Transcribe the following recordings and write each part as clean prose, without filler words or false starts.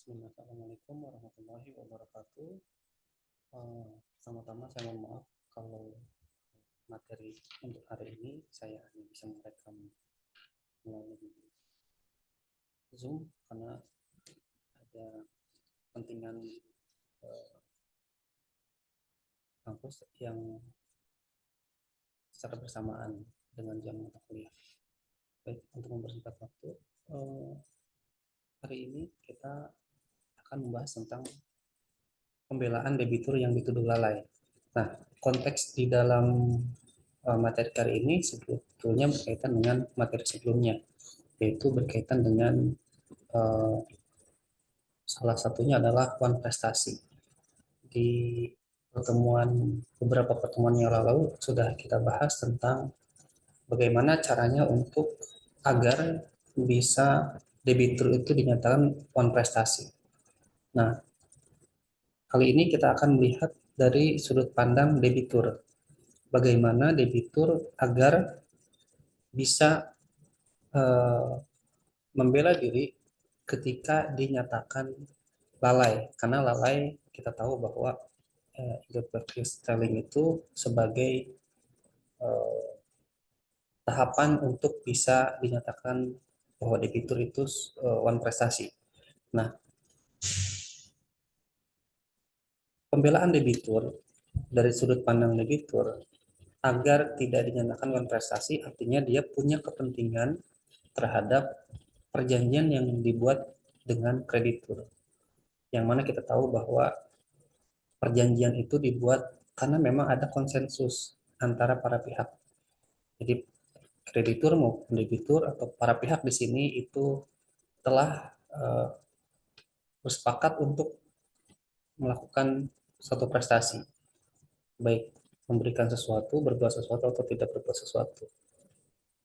Assalamualaikum warahmatullahi wabarakatuh. Pertama-tama saya mohon maaf kalau materi untuk hari ini saya hanya bisa merekam melalui Zoom karena ada kepentingan kampus yang secara bersamaan dengan jam mata kuliah. Baik, untuk mempersingkat waktu, hari ini kita akan membahas tentang pembelaan debitur yang dituduh lalai. Nah, konteks di dalam materi kali ini sebetulnya berkaitan dengan materi sebelumnya, yaitu berkaitan dengan uh, salah satunya adalah wan prestasi. Di beberapa pertemuan yang lalu sudah kita bahas tentang bagaimana caranya untuk agar bisa debitur itu dinyatakan wan prestasi. Nah, kali ini kita akan melihat dari sudut pandang debitur. Bagaimana debitur agar bisa membela diri ketika dinyatakan lalai, karena lalai kita tahu bahwa illegal selling itu sebagai eh, tahapan untuk bisa dinyatakan bahwa debitur itu one prestasi. Nah, pembelaan debitur dari sudut pandang debitur agar tidak dinyatakan one prestasi artinya dia punya kepentingan terhadap perjanjian yang dibuat dengan kreditur. Yang mana kita tahu bahwa perjanjian itu dibuat karena memang ada konsensus antara para pihak. Jadi kreditur maupun debitur atau para pihak di sini itu telah bersepakat untuk melakukan suatu prestasi, baik memberikan sesuatu, berbuat sesuatu atau tidak berbuat sesuatu.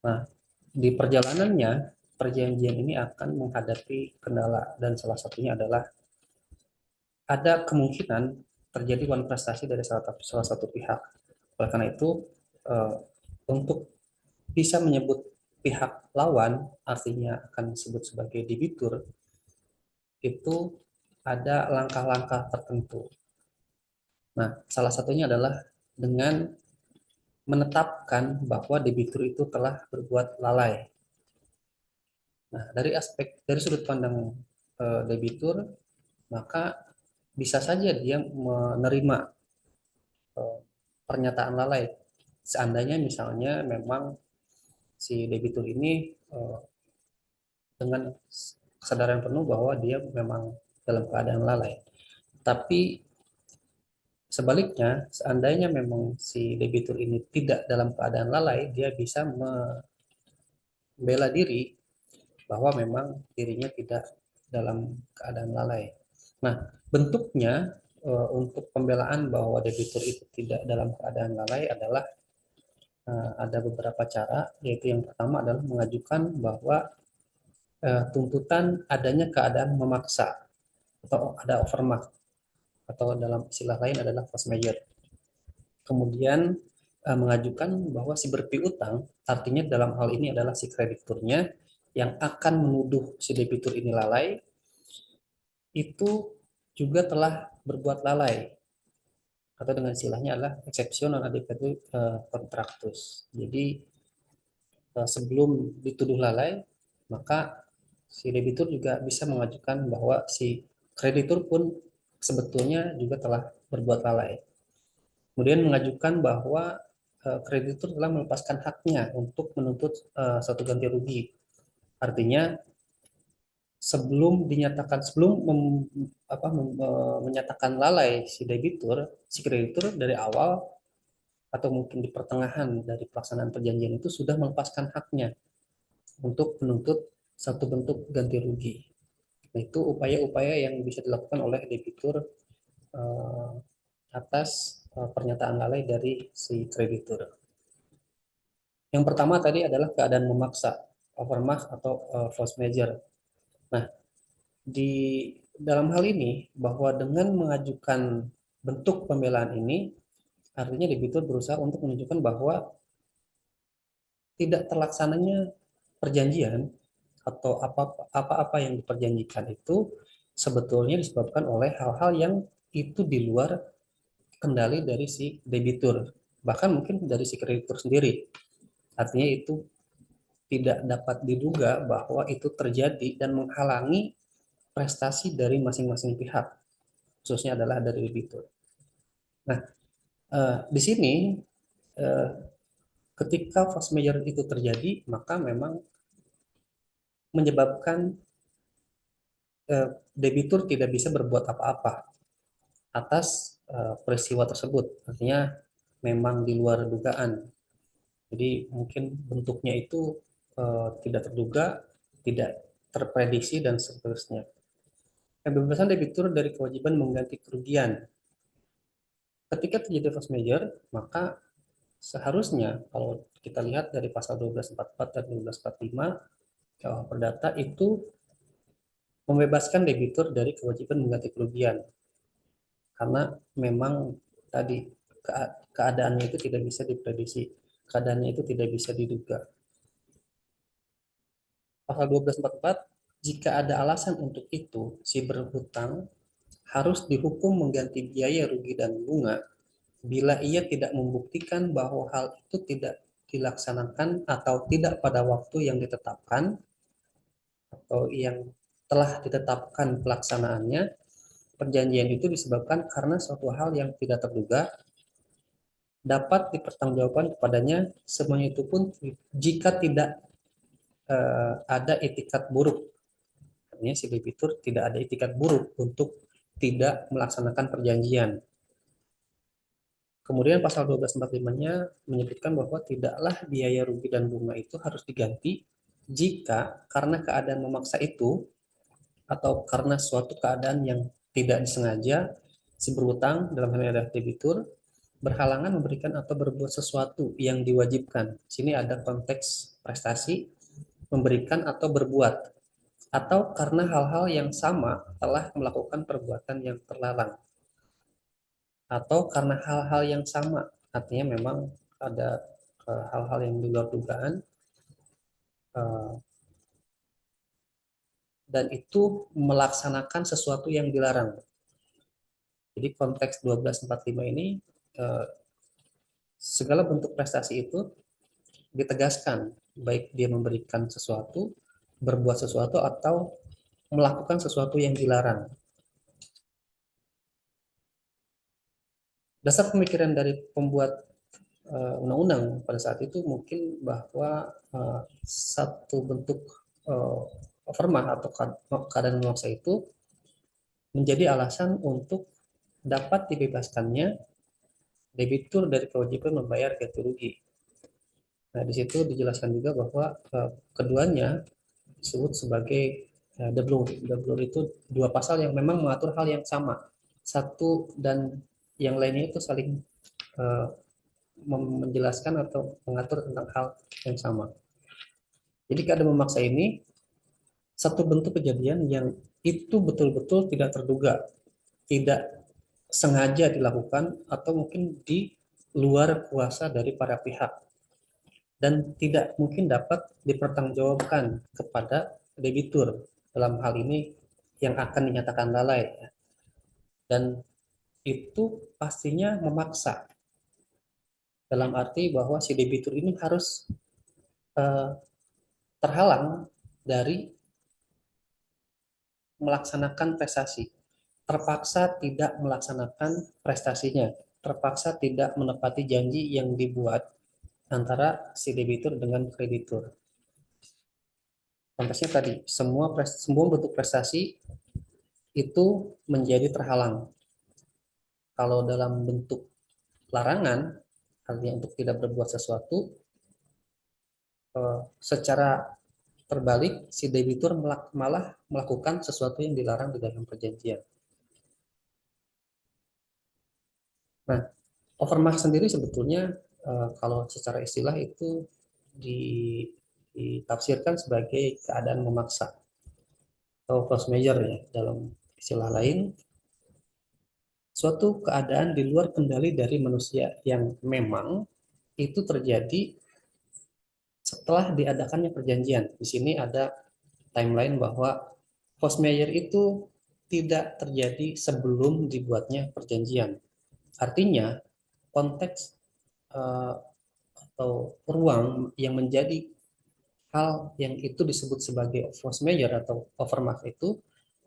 Nah, di perjalanannya perjanjian ini akan menghadapi kendala dan salah satunya adalah ada kemungkinan terjadi one prestasi dari salah satu pihak. Oleh karena itu, eh, untuk bisa menyebut pihak lawan, artinya akan disebut sebagai debitur, itu ada langkah-langkah tertentu. Nah, salah satunya adalah dengan menetapkan bahwa debitur itu telah berbuat lalai. Nah, dari sudut pandang debitur, maka bisa saja dia menerima eh, pernyataan lalai. Seandainya misalnya memang si debitur ini dengan kesadaran penuh bahwa dia memang dalam keadaan lalai. Tapi sebaliknya, seandainya memang si debitur ini tidak dalam keadaan lalai, dia bisa membela diri bahwa memang dirinya tidak dalam keadaan lalai. Nah, bentuknya untuk pembelaan bahwa debitur itu tidak dalam keadaan lalai adalah ada beberapa cara, yaitu yang pertama adalah mengajukan bahwa tuntutan adanya keadaan memaksa atau ada overmark atau dalam istilah lain adalah force majeure. Kemudian mengajukan bahwa si berpiutang, artinya dalam hal ini adalah si krediturnya yang akan menuduh si debitur ini lalai, itu juga telah berbuat lalai atau dengan istilahnya adalah exception non adeptus contractus. Jadi sebelum dituduh lalai, maka si debitur juga bisa mengajukan bahwa si kreditur pun sebetulnya juga telah berbuat lalai. Kemudian mengajukan bahwa kreditur telah melepaskan haknya untuk menuntut suatu ganti rugi. Artinya sebelum menyatakan lalai si debitur, si kreditur dari awal atau mungkin di pertengahan dari pelaksanaan perjanjian itu sudah melepaskan haknya untuk menuntut satu bentuk ganti rugi. Nah, itu upaya-upaya yang bisa dilakukan oleh debitur uh, atas pernyataan lalai dari si kreditur. Yang pertama tadi adalah keadaan memaksa, overmax atau force majeure. Nah, di dalam hal ini bahwa dengan mengajukan bentuk pembelaan ini, artinya debitur berusaha untuk menunjukkan bahwa tidak terlaksananya perjanjian atau apa-apa yang diperjanjikan itu sebetulnya disebabkan oleh hal-hal yang itu di luar kendali dari si debitur, bahkan mungkin dari si kreditur sendiri. Artinya itu tidak dapat diduga bahwa itu terjadi dan menghalangi prestasi dari masing-masing pihak, khususnya adalah dari debitur. Nah, di sini eh, ketika force majeure itu terjadi, maka memang menyebabkan debitur tidak bisa berbuat apa-apa atas peristiwa tersebut. Artinya memang di luar dugaan. Jadi mungkin bentuknya itu tidak terduga, tidak terprediksi dan seterusnya. Kebebasan debitur dari kewajiban mengganti kerugian. Ketika terjadi force majeure, maka seharusnya kalau kita lihat dari pasal 1244 dan 1245 Perdata itu membebaskan debitur dari kewajiban mengganti kerugian karena memang tadi keadaannya itu tidak bisa diprediksi, keadaannya itu tidak bisa diduga. Pasal 1244, jika ada alasan untuk itu, si berhutang harus dihukum mengganti biaya rugi dan bunga bila ia tidak membuktikan bahwa hal itu tidak dilaksanakan atau tidak pada waktu yang ditetapkan atau yang telah ditetapkan pelaksanaannya. Perjanjian itu disebabkan karena suatu hal yang tidak terduga dapat dipertanggungjawabkan kepadanya, semuanya itu pun jika tidak ada etikat buruk. Artinya si debitur tidak ada etikat buruk untuk tidak melaksanakan perjanjian. Kemudian pasal 1245-nya menyebutkan bahwa tidaklah biaya rugi dan bunga itu harus diganti jika karena keadaan memaksa itu atau karena suatu keadaan yang tidak disengaja si berutang dalam hal ini adalah debitur berhalangan memberikan atau berbuat sesuatu yang diwajibkan. Di sini ada konteks prestasi memberikan atau berbuat atau karena hal-hal yang sama telah melakukan perbuatan yang terlarang atau karena hal-hal yang sama, artinya memang ada hal-hal yang di luar dugaan eh, dan itu melaksanakan sesuatu yang dilarang. Jadi konteks 1245 ini eh, segala bentuk prestasi itu ditegaskan, baik dia memberikan sesuatu, berbuat sesuatu atau melakukan sesuatu yang dilarang. Dasar pemikiran dari pembuat undang-undang pada saat itu mungkin bahwa satu bentuk overmah atau keadaan memaksa itu menjadi alasan untuk dapat dibebaskannya debitur dari kewajiban membayar ganti rugi. Nah, di situ dijelaskan juga bahwa keduanya disebut sebagai deblur. Deblur itu dua pasal yang memang mengatur hal yang sama. Satu dan yang lainnya itu saling uh, menjelaskan atau mengatur tentang hal yang sama. Jadi keadaan memaksa ini satu bentuk kejadian yang itu betul-betul tidak terduga, tidak sengaja dilakukan atau mungkin di luar kuasa dari para pihak dan tidak mungkin dapat dipertanggungjawabkan kepada debitur dalam hal ini yang akan dinyatakan lalai, dan itu pastinya memaksa dalam arti bahwa si debitur ini harus eh, terhalang dari melaksanakan prestasi, terpaksa tidak melaksanakan prestasinya, terpaksa tidak menepati janji yang dibuat antara si debitur dengan kreditur. Konteksnya tadi, semua bentuk prestasi itu menjadi terhalang. Kalau dalam bentuk larangan, artinya untuk tidak berbuat sesuatu, secara terbalik si debitur malah melakukan sesuatu yang dilarang di dalam perjanjian. Nah, overmark sendiri sebetulnya kalau secara istilah itu ditafsirkan sebagai keadaan memaksa atau force majeure ya dalam istilah lain, suatu keadaan di luar kendali dari manusia yang memang itu terjadi setelah diadakannya perjanjian. Di sini ada timeline bahwa force majeure itu tidak terjadi sebelum dibuatnya perjanjian. Artinya konteks atau ruang yang menjadi hal yang itu disebut sebagai force majeure atau overmark itu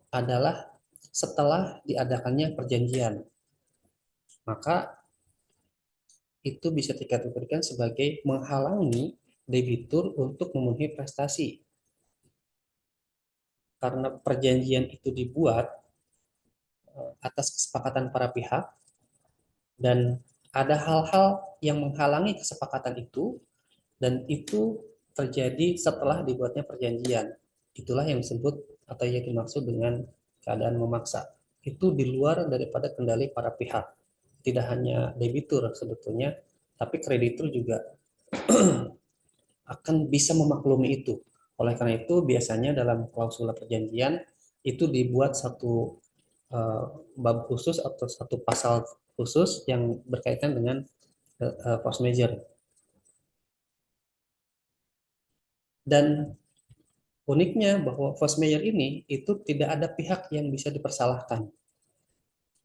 adalah setelah diadakannya perjanjian. Maka itu bisa dikategorikan sebagai menghalangi debitur untuk memenuhi prestasi. Karena perjanjian itu dibuat atas kesepakatan para pihak dan ada hal-hal yang menghalangi kesepakatan itu dan itu terjadi setelah dibuatnya perjanjian. Itulah yang disebut atau yang dimaksud dengan keadaan memaksa. Itu di luar daripada kendali para pihak. Tidak hanya debitur sebetulnya, tapi kreditur juga akan bisa memaklumi itu. Oleh karena itu, biasanya dalam klausula perjanjian itu dibuat satu bab khusus atau satu pasal khusus yang berkaitan dengan force majeure. Dan uniknya bahwa force majeure ini itu tidak ada pihak yang bisa dipersalahkan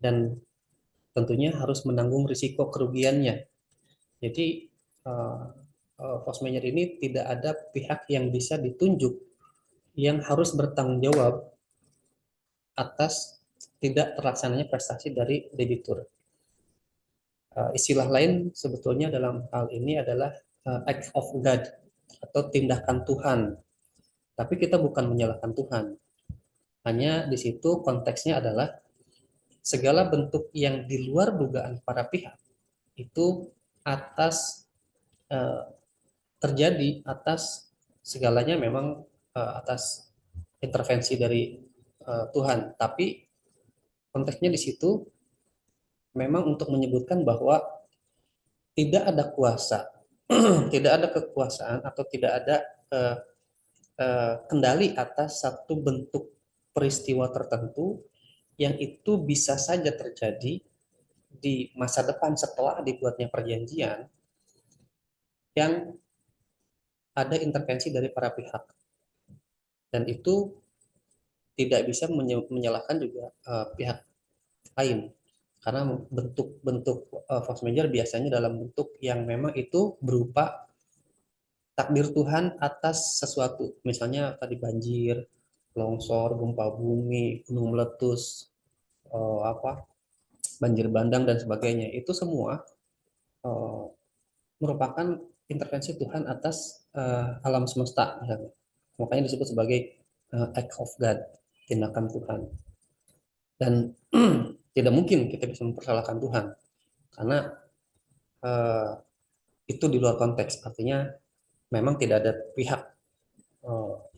dan tentunya harus menanggung risiko kerugiannya. Jadi force majeure ini tidak ada pihak yang bisa ditunjuk yang harus bertanggung jawab atas tidak terlaksananya prestasi dari debitur. Istilah lain sebetulnya dalam hal ini adalah act of God atau tindakan Tuhan. Tapi kita bukan menyalahkan Tuhan. Hanya di situ konteksnya adalah segala bentuk yang di luar dugaan para pihak itu atas uh, terjadi atas segalanya memang atas intervensi dari Tuhan. Tapi konteksnya di situ memang untuk menyebutkan bahwa tidak ada kuasa, tidak ada kekuasaan atau tidak ada uh, kendali atas satu bentuk peristiwa tertentu yang itu bisa saja terjadi di masa depan setelah dibuatnya perjanjian yang ada intervensi dari para pihak dan itu tidak bisa menyalahkan juga pihak lain karena bentuk-bentuk force majeure biasanya dalam bentuk yang memang itu berupa takdir Tuhan atas sesuatu misalnya tadi banjir, longsor, gempa bumi, gunung meletus, apa banjir bandang dan sebagainya itu semua uh, merupakan intervensi Tuhan atas alam semesta misalnya. Makanya disebut sebagai act of God, tindakan Tuhan. Dan tidak mungkin kita bisa mempersalahkan Tuhan karena uh, itu di luar konteks. Artinya memang tidak ada pihak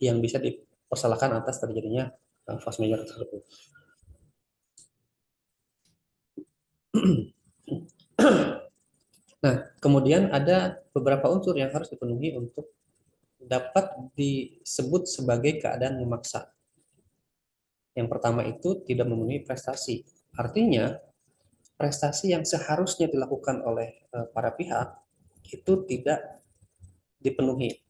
yang bisa dipersalahkan atas terjadinya force majeure tersebut. Nah, kemudian ada beberapa unsur yang harus dipenuhi untuk dapat disebut sebagai keadaan memaksa. Yang pertama itu tidak memenuhi prestasi. Artinya, prestasi yang seharusnya dilakukan oleh para pihak itu tidak dipenuhi.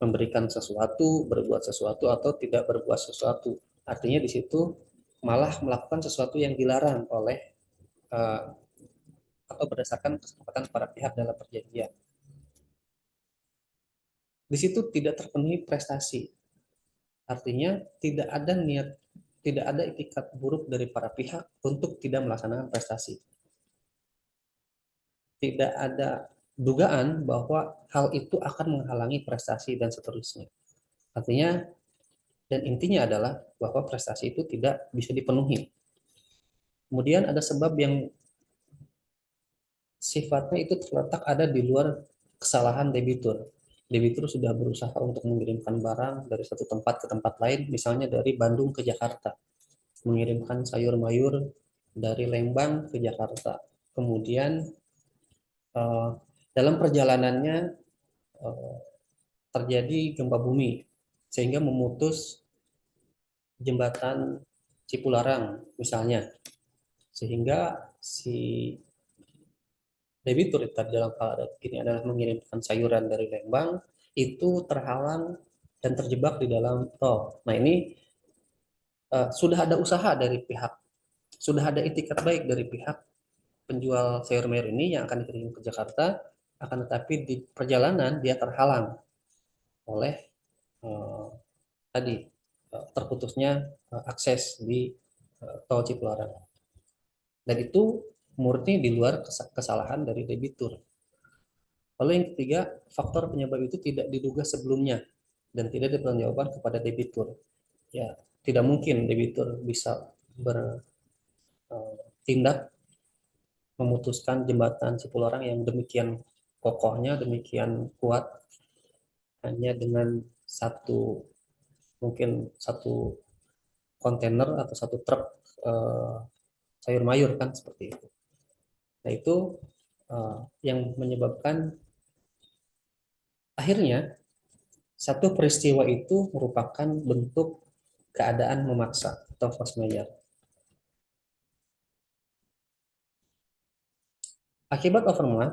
Memberikan sesuatu, berbuat sesuatu, atau tidak berbuat sesuatu. Artinya di situ malah melakukan sesuatu yang dilarang oleh atau berdasarkan kesepakatan para pihak dalam perjanjian. Di situ tidak terpenuhi prestasi. Artinya tidak ada niat, tidak ada itikat buruk dari para pihak untuk tidak melaksanakan prestasi. Tidak ada dugaan bahwa hal itu akan menghalangi prestasi dan seterusnya. Artinya dan intinya adalah bahwa prestasi itu tidak bisa dipenuhi. Kemudian ada sebab yang sifatnya itu terletak ada di luar kesalahan debitur. Debitur sudah berusaha untuk mengirimkan barang dari satu tempat ke tempat lain, misalnya dari Bandung ke Jakarta, mengirimkan sayur mayur dari Lembang ke Jakarta. Kemudian dalam perjalanannya eh, terjadi gempa bumi sehingga memutus jembatan Cipularang misalnya, sehingga si debitur dalam hal ini adalah mengirimkan sayuran dari Lembang itu terhalang dan terjebak di dalam tol. Nah ini sudah ada usaha dari pihak, sudah ada itikat baik dari pihak penjual sayur mayur ini yang akan dikirim ke Jakarta, akan tetapi di perjalanan dia terhalang oleh uh, tadi terputusnya akses di tol Cipularang. Dan itu murni di luar kesalahan dari debitur. Lalu yang ketiga, faktor penyebab itu tidak diduga sebelumnya dan tidak dipertanggungjawabkan kepada debitur. Ya, tidak mungkin debitur bisa bertindak memutuskan jembatan Cipularang yang demikian kokohnya, demikian kuat hanya dengan satu, mungkin satu kontainer atau satu truk eh, sayur mayur kan seperti itu. Nah itu yang menyebabkan akhirnya satu peristiwa itu merupakan bentuk keadaan memaksa atau force majeure. Akibat overma,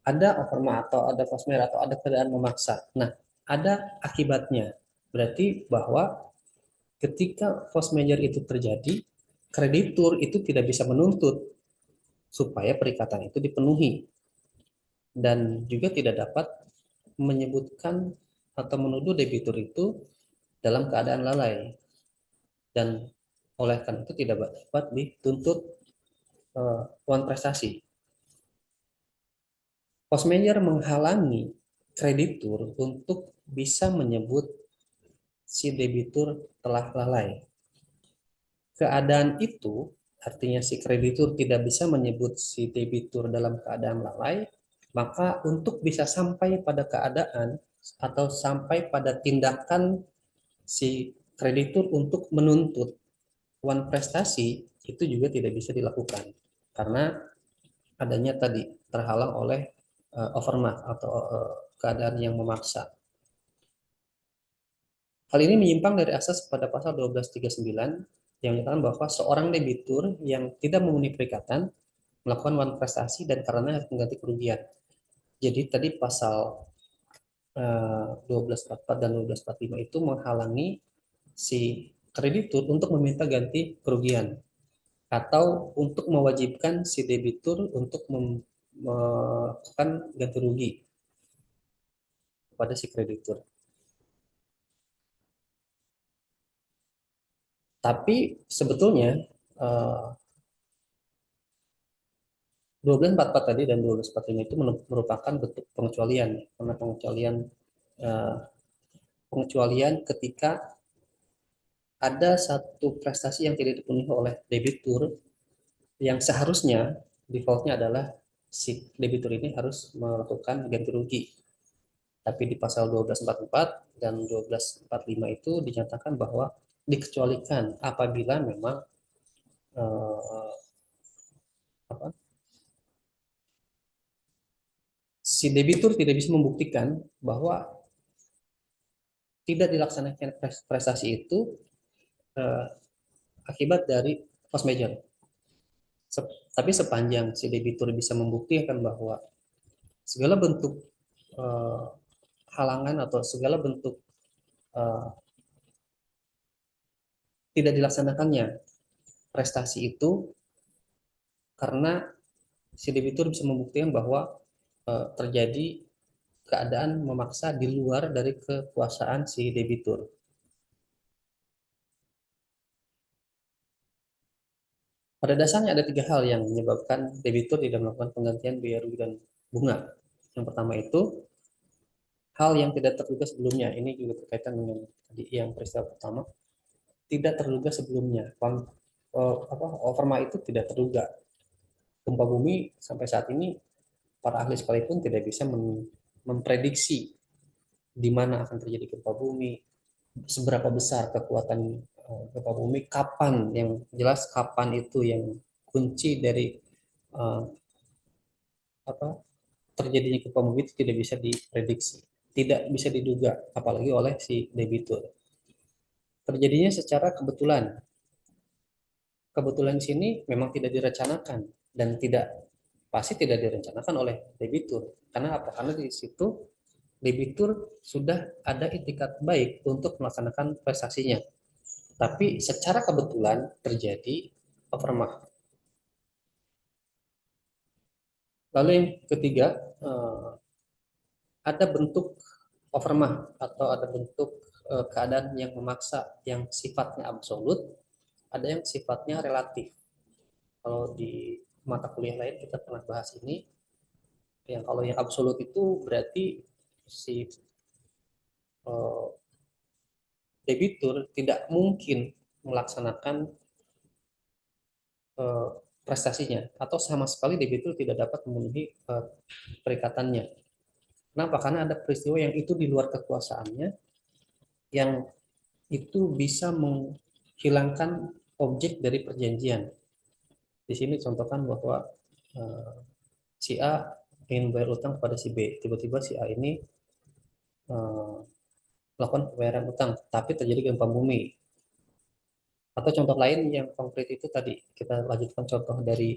ada overma atau ada force majeure atau ada keadaan memaksa. Nah, ada akibatnya. Berarti bahwa ketika force majeure itu terjadi, kreditur itu tidak bisa menuntut supaya perikatan itu dipenuhi dan juga tidak dapat menyebutkan atau menuduh debitur itu dalam keadaan lalai dan oleh karena itu tidak dapat dituntut uang prestasi. Post major menghalangi kreditur untuk bisa menyebut si debitur telah lalai. Keadaan itu artinya si kreditur tidak bisa menyebut si debitur dalam keadaan lalai, maka untuk bisa sampai pada keadaan atau sampai pada tindakan si kreditur untuk menuntut uang prestasi itu juga tidak bisa dilakukan karena adanya tadi terhalang oleh overmark atau keadaan yang memaksa. Hal ini menyimpang dari asas pada pasal 1239 yang menyatakan bahwa seorang debitur yang tidak memenuhi perikatan melakukan wan prestasi dan karena harus mengganti kerugian. Jadi tadi pasal 1244 dan 1245 itu menghalangi si kreditur untuk meminta ganti kerugian atau untuk mewajibkan si debitur untuk melakukan ganti rugi kepada si kreditur. Tapi sebetulnya 1244 tadi dan 1245 itu merupakan bentuk pengecualian karena eh, pengecualian ketika ada satu prestasi yang tidak dipenuhi oleh debitur yang seharusnya defaultnya adalah si debitur ini harus melakukan ganti rugi. Tapi di pasal 1244 dan 1245 itu dinyatakan bahwa dikecualikan apabila memang eh, apa, si debitur tidak bisa membuktikan bahwa tidak dilaksanakan prestasi itu eh, akibat dari force majeure. Tapi sepanjang si debitur bisa membuktikan bahwa segala bentuk eh, halangan atau segala bentuk eh, tidak dilaksanakannya prestasi itu karena si debitur bisa membuktikan bahwa terjadi keadaan memaksa di luar dari kekuasaan si debitur. Pada dasarnya ada tiga hal yang menyebabkan debitur tidak melakukan penggantian biaya rugi dan bunga. Yang pertama itu hal yang tidak terduga sebelumnya. Ini juga berkaitan dengan tadi yang peristiwa pertama. Tidak terduga sebelumnya. Overma itu tidak terduga. Gempa bumi sampai saat ini para ahli sekalipun tidak bisa memprediksi di mana akan terjadi gempa bumi, seberapa besar kekuatan gempa bumi, kapan, yang jelas kapan itu yang kunci dari uh, apa terjadinya gempa bumi itu tidak bisa diprediksi, tidak bisa diduga, apalagi oleh si debitur. Terjadinya secara kebetulan. Kebetulan di sini memang tidak direncanakan dan pasti tidak direncanakan oleh debitur. Karena apa? Karena di situ debitur sudah ada itikat baik untuk melaksanakan prestasinya. tapi secara kebetulan terjadi overmark. Lalu yang ketiga, ada bentuk overmark atau ada bentuk keadaan yang memaksa yang sifatnya absolut, ada yang sifatnya relatif. Kalau di mata kuliah lain kita pernah bahas ini, yang kalau yang absolut itu berarti si eh, debitur tidak mungkin melaksanakan eh, prestasinya atau sama sekali debitur tidak dapat memenuhi perikatannya. Kenapa? Karena ada peristiwa yang itu di luar kekuasaannya, yang itu bisa menghilangkan objek dari perjanjian. Di sini contohkan bahwa eh, si A ingin bayar utang kepada si B, tiba-tiba si A ini eh, melakukan pembayaran utang, tapi terjadi gempa bumi. Atau contoh lain yang konkret itu tadi kita lanjutkan contoh dari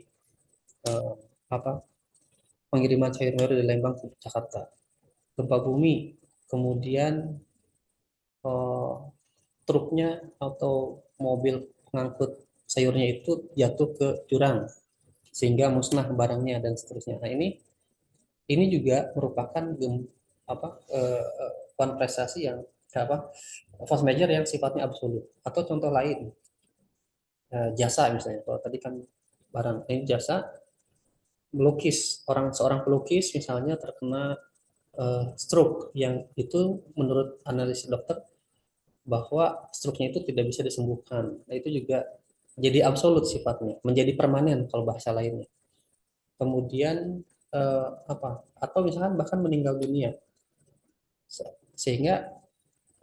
eh, apa pengiriman sayur mayur dari Lembang ke Jakarta, gempa bumi, kemudian eh, truknya atau mobil pengangkut sayurnya itu jatuh ke jurang sehingga musnah barangnya dan seterusnya. Nah ini juga merupakan apa prestasi yang apa force major yang sifatnya absolut. Atau contoh lain jasa misalnya. Kalau tadi kan barang, ini jasa melukis, seorang pelukis misalnya terkena stroke yang itu menurut analisis dokter bahwa stroke-nya itu tidak bisa disembuhkan. Nah, itu juga jadi absolut sifatnya, menjadi permanen kalau bahasa lainnya. Kemudian apa? Atau misalkan bahkan meninggal dunia, sehingga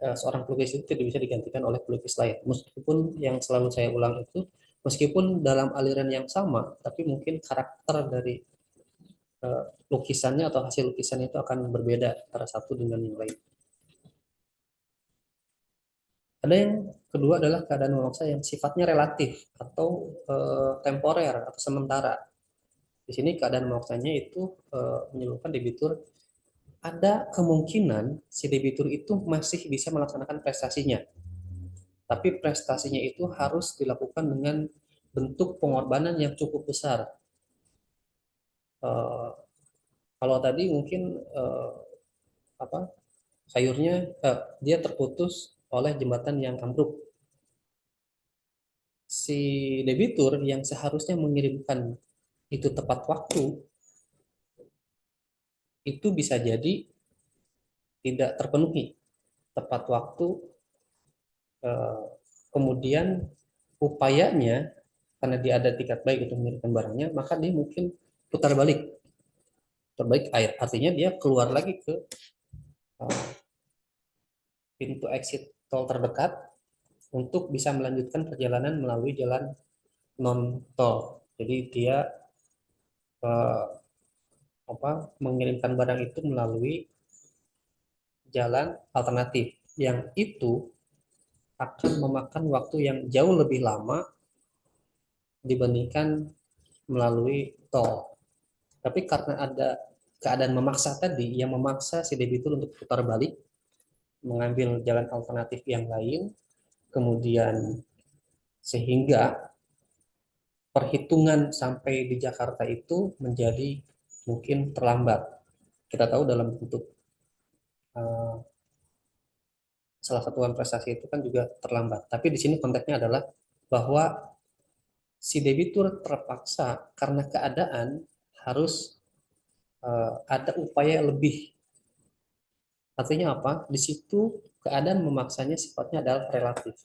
seorang pelukis itu tidak bisa digantikan oleh pelukis lain. Meskipun yang selalu saya ulang itu, meskipun dalam aliran yang sama, tapi mungkin karakter dari lukisannya atau hasil lukisan itu akan berbeda antara satu dengan yang lain. Ada yang kedua adalah keadaan memaksa yang sifatnya relatif atau temporer atau sementara. Di sini keadaan memaksanya itu menyebabkan debitur ada kemungkinan si debitur itu masih bisa melaksanakan prestasinya, tapi prestasinya itu harus dilakukan dengan bentuk pengorbanan yang cukup besar. Eh, Kalau tadi mungkin apa sayurnya dia terputus oleh jembatan yang ambruk, si debitur yang seharusnya mengirimkan itu tepat waktu itu bisa jadi tidak terpenuhi tepat waktu, eh, kemudian upayanya karena dia ada tiket baik untuk mengirimkan barangnya, maka dia mungkin putar balik, terbaik air artinya dia keluar lagi ke eh, pintu exit tol terdekat untuk bisa melanjutkan perjalanan melalui jalan non tol. Jadi dia eh, mengirimkan barang itu melalui jalan alternatif yang itu akan memakan waktu yang jauh lebih lama dibandingkan melalui tol. Tapi karena ada keadaan memaksa tadi yang memaksa si debitur untuk putar balik, mengambil jalan alternatif yang lain, kemudian sehingga perhitungan sampai di Jakarta itu menjadi mungkin terlambat. Kita tahu dalam bentuk uh, salah satu prestasi itu kan juga terlambat. Tapi di sini konteksnya adalah bahwa si debitur terpaksa karena keadaan harus ada upaya lebih. Artinya apa? Di situ keadaan memaksanya sifatnya adalah relatif.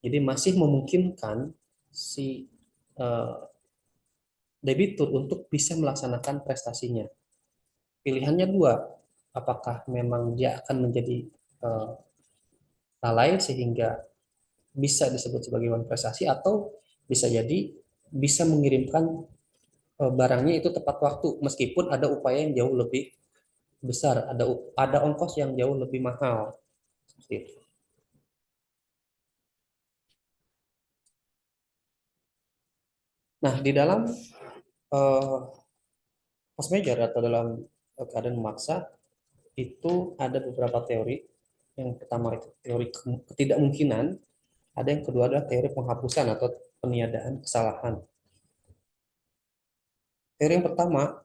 Jadi masih memungkinkan si uh, debitur untuk bisa melaksanakan prestasinya. Pilihannya dua, apakah memang dia akan menjadi uh, lalai sehingga bisa disebut sebagai prestasi atau bisa jadi bisa mengirimkan barangnya itu tepat waktu meskipun ada upaya yang jauh lebih besar, ada ongkos yang jauh lebih mahal. Nah, di dalam uh, post major atau dalam keadaan memaksa itu ada beberapa teori. Yang pertama itu teori ketidakmungkinan, Ada yang kedua adalah teori penghapusan atau peniadaan kesalahan. Teori yang pertama,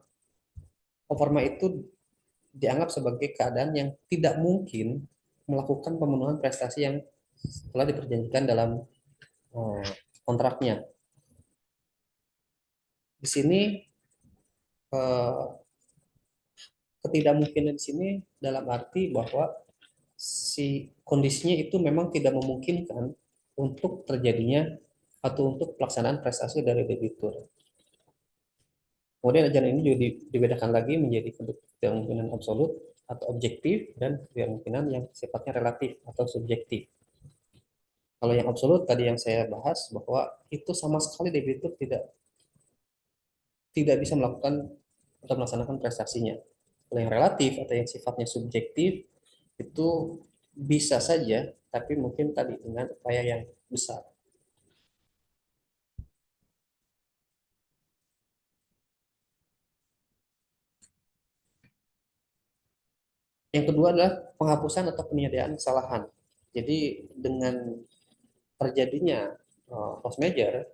performa itu dianggap sebagai keadaan yang tidak mungkin melakukan pemenuhan prestasi yang telah diperjanjikan dalam kontraknya. Di sini ketidakmungkinan di sini dalam arti bahwa si kondisinya itu memang tidak memungkinkan untuk terjadinya atau untuk pelaksanaan prestasi dari debitur. Kemudian ajaran ini juga dibedakan lagi menjadi kemungkinan absolut atau objektif dan kemungkinan yang sifatnya relatif atau subjektif. Kalau yang absolut tadi yang saya bahas bahwa itu sama sekali debitur tidak bisa melakukan atau melaksanakan prestasinya. Kalau yang relatif atau yang sifatnya subjektif itu bisa saja, tapi mungkin tadi dengan upaya yang besar. Yang kedua adalah penghapusan atau peniadaan kesalahan. Jadi dengan terjadinya force major,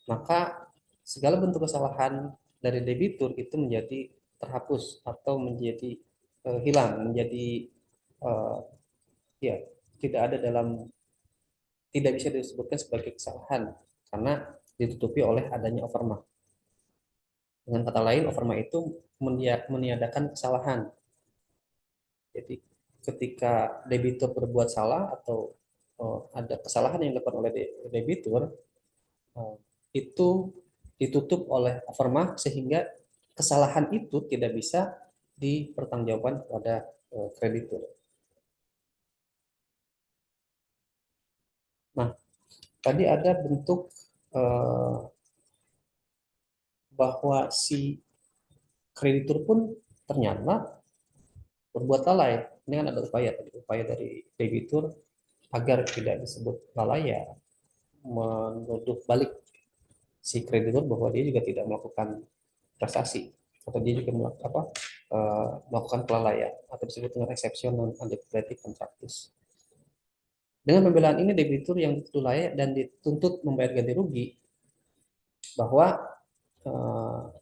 maka segala bentuk kesalahan dari debitur itu menjadi terhapus atau menjadi hilang, menjadi uh, ya tidak ada dalam tidak bisa disebutkan sebagai kesalahan karena ditutupi oleh adanya overmark. Dengan kata lain, overmark itu meniadakan kesalahan. Jadi ketika debitur berbuat salah atau ada kesalahan yang dilakukan oleh debitur, eh, itu ditutup oleh overmark sehingga kesalahan itu tidak bisa dipertanggungjawabkan kepada kreditur. Nah, tadi ada bentuk eh, bahwa si kreditur pun ternyata berbuat lalai. Ini kan ada upaya dari debitur agar tidak disebut lalai ya menuduh balik si kreditur bahwa dia juga tidak melakukan prestasi atau dia juga melakukan kelalaian atau disebut dengan exception non anticipated contractus. Dengan pembelaan ini debitur yang dituduh layak dan dituntut membayar ganti rugi bahwa uh,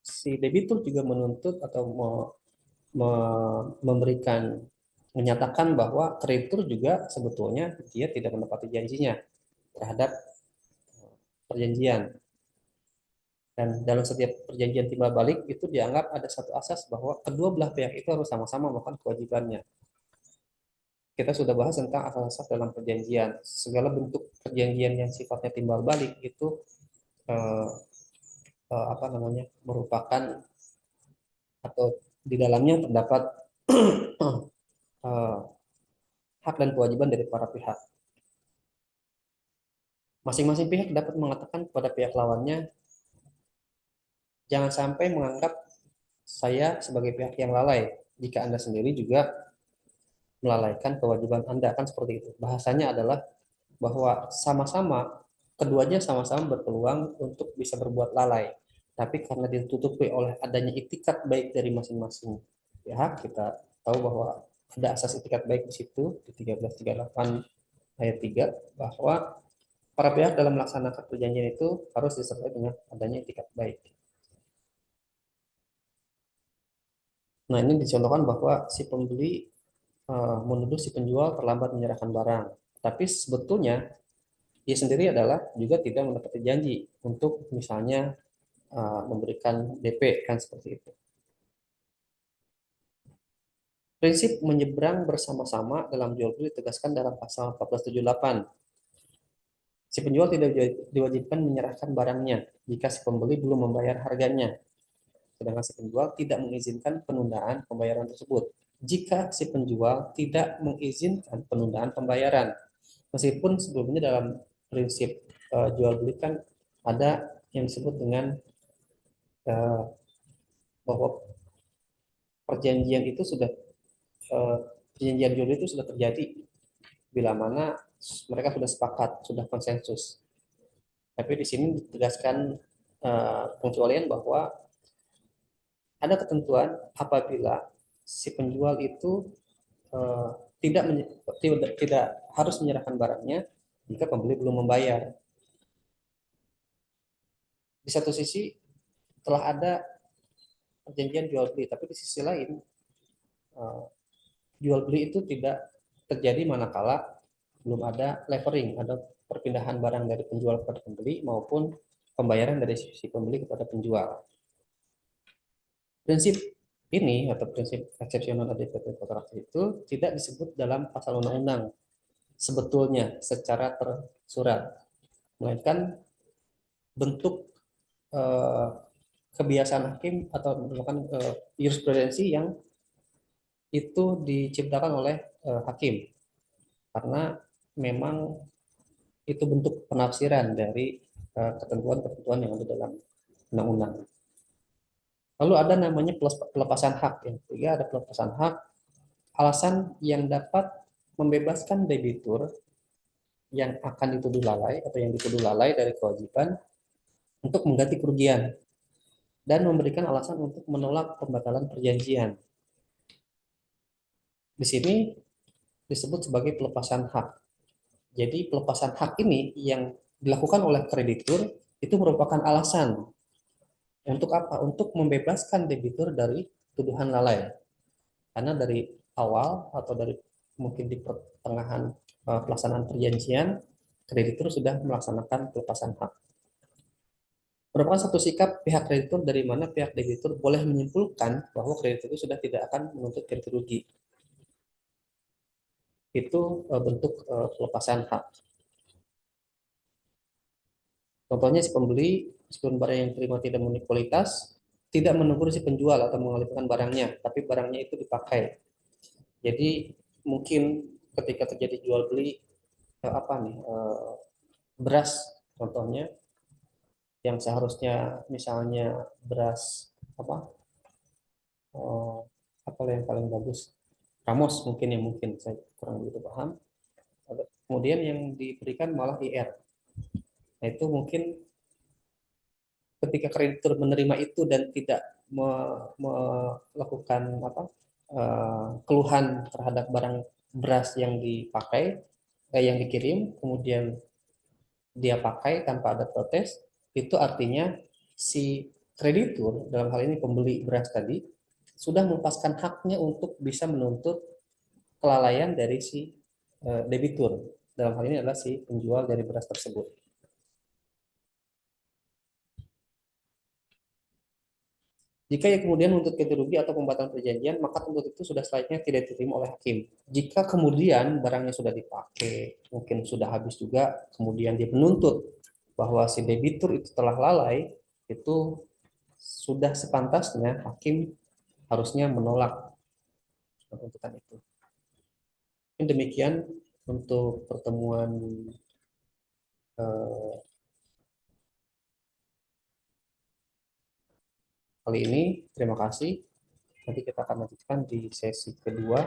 si debitur juga menuntut atau memberikan menyatakan bahwa kreditur juga sebetulnya dia tidak menepati janjinya terhadap perjanjian. Dan dalam setiap perjanjian timbal balik itu dianggap ada satu asas bahwa kedua belah pihak itu harus sama-sama melakukan kewajibannya. Kita sudah bahas tentang asas-asas dalam perjanjian. Segala bentuk perjanjian yang sifatnya timbal balik itu eh, apa namanya merupakan atau di dalamnya terdapat eh, hak dan kewajiban dari para pihak. Masing-masing pihak dapat mengatakan kepada pihak lawannya, jangan sampai menganggap saya sebagai pihak yang lalai jika Anda sendiri juga melalaikan kewajiban Anda, kan seperti itu. Bahasanya adalah bahwa sama-sama keduanya sama-sama berpeluang untuk bisa berbuat lalai. Tapi karena ditutupi oleh adanya itikat baik dari masing-masing pihak, kita tahu bahwa ada asas itikat baik di situ di 1338 ayat 3 bahwa para pihak dalam melaksanakan perjanjian itu harus disertai dengan adanya itikat baik. Nah, ini dicontohkan bahwa si pembeli menuduh si penjual terlambat menyerahkan barang. Tapi sebetulnya dia sendiri adalah juga tidak mendapati janji untuk misalnya memberikan DP kan seperti itu. Prinsip menyeberang bersama-sama dalam jual beli ditegaskan dalam pasal 1478. Si penjual tidak diwajibkan menyerahkan barangnya jika si pembeli belum membayar harganya. Sedangkan si penjual tidak mengizinkan penundaan pembayaran tersebut. Jika si penjual tidak mengizinkan penundaan pembayaran, meskipun sebelumnya dalam prinsip jual beli kan ada yang disebut dengan uh, bahwa perjanjian itu sudah uh, perjanjian jual beli itu sudah terjadi bila mana mereka sudah sepakat, sudah konsensus. Tapi di sini ditegaskan pengecualian bahwa ada ketentuan apabila si penjual itu uh, tidak harus menyerahkan barangnya jika pembeli belum membayar. Di satu sisi telah ada perjanjian jual beli, tapi di sisi lain eh, jual beli itu tidak terjadi manakala belum ada levering, ada perpindahan barang dari penjual kepada pembeli maupun pembayaran dari sisi pembeli kepada penjual. Prinsip ini atau prinsip eksepsional adjudicated kontraktif itu tidak disebut dalam pasal undang-undang sebetulnya secara tersurat, melainkan bentuk eh, kebiasaan hakim atau merupakan jurisprudensi yang itu diciptakan oleh hakim karena memang itu bentuk penafsiran dari ketentuan-ketentuan yang ada dalam undang-undang. Lalu ada namanya pelepasan hak. Yang ketiga ada pelepasan hak, alasan yang dapat membebaskan debitur yang akan dituduh lalai atau yang dituduh lalai dari kewajiban untuk mengganti kerugian dan memberikan alasan untuk menolak pembatalan perjanjian. Di sini disebut sebagai pelepasan hak. Jadi pelepasan hak ini yang dilakukan oleh kreditur itu merupakan alasan untuk apa? Untuk membebaskan debitur dari tuduhan lalai. Karena dari awal atau dari mungkin di pertengahan pelaksanaan perjanjian, kreditur sudah melaksanakan pelepasan hak. Merupakan satu sikap pihak kreditur dari mana pihak debitur boleh menyimpulkan bahwa kreditur itu sudah tidak akan menuntut ganti rugi. Itu bentuk pelepasan hak. Contohnya si pembeli, meskipun barang yang diterima tidak memenuhi kualitas, tidak menegur si penjual atau mengalihkan barangnya, tapi barangnya itu dipakai. Jadi mungkin ketika terjadi jual beli apa nih beras contohnya yang seharusnya misalnya beras apa eh, apa yang paling bagus Ramos mungkin yang mungkin saya kurang begitu paham. Kemudian yang diberikan malah IR. Nah, itu mungkin ketika kreditur menerima itu dan tidak melakukan apa keluhan terhadap barang beras yang dipakai yang dikirim kemudian dia pakai tanpa ada protes, itu artinya si kreditur dalam hal ini pembeli beras tadi sudah melepaskan haknya untuk bisa menuntut kelalaian dari si debitur. Dalam hal ini adalah si penjual dari beras tersebut. Jika ia kemudian menuntut ganti rugi atau pembatalan perjanjian, maka tuntut itu sudah selayaknya tidak diterima oleh hakim. Jika kemudian barangnya sudah dipakai, mungkin sudah habis juga, kemudian dia menuntut bahwa si debitur itu telah lalai, itu sudah sepantasnya hakim harusnya menolak tuntutan itu. Ini demikian untuk pertemuan eh, kali ini. Terima kasih. Nanti kita akan lanjutkan di sesi kedua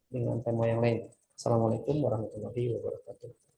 dengan tema yang lain. Assalamualaikum warahmatullahi wabarakatuh.